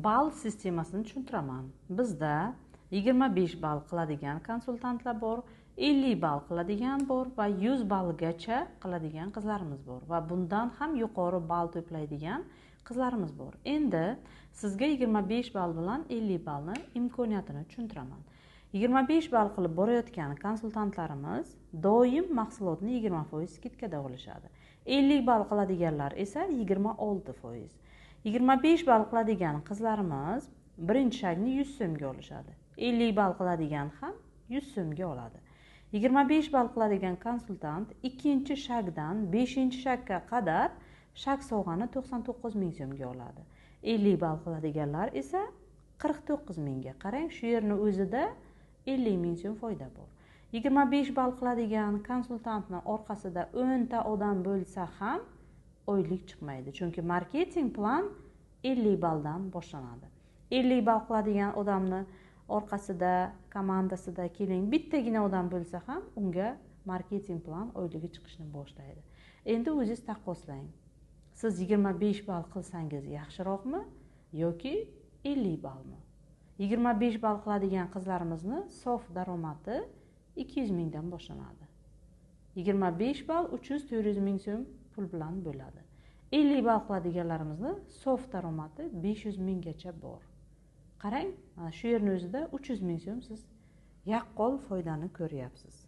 ball sistemasini tushuntiraman. Bizda 25 ball qiladigan konsultantlar bor, 50 ball qiladigan bor va 100 ballgacha qiladigan qizlarimiz bor va bundan ham yuqori ball to'playdigan qizlarimiz bor. Endi sizga 25 ball bilan 50 ballni imkoniyatini tushuntiraman. 25 ball qilib borayotgan konsultantlarimiz doim mahsulotni 20% skidkada olishadi. 50 ball qiladiganlar esa 26%. 25 ball qiladigan qizlarimiz birinchi shagni 100 so'mga olishadi. 50 ball qiladigan ham 100 so'mga oladi. 25 ball qiladigan konsultant ikkinchi shagdan 5-chi shagga qadar shag sovg'ani 99 ming so'mga oladi. 50 ball qiladiganlar esa 49 mingga. Qarang, shu yerning o'zida 50 ming so'm foyda bor. 25 ball qiladigan konsultantning orqasida 10 ta odam bo'lsa ham oylik chiqmaydi. Chunki marketing plan 50 balldan boshlanadi. 50 ball qiladigan odamni orqasida, komandasida keling bittagina odam bo'lsa ham unga marketing plan oyligi chiqishni boshlaydi. Endi o'zingiz taqqoslang. Siz 25 ball qilsangiz yaxshiroqmi yoki 50 ballmi? 25 ball qiladigan qizlarimizni sof daromadi 200 mingdan boshlanadi. 25 ball 300-400 ming so'm pul bilan bo'ladi. 50 ball qiladiganlarimizni sof daromadi 500 minggacha bor. Qarang, mana shu yerning o'zida 300 ming so'm siz yaqqol foydani ko'ryapsiz.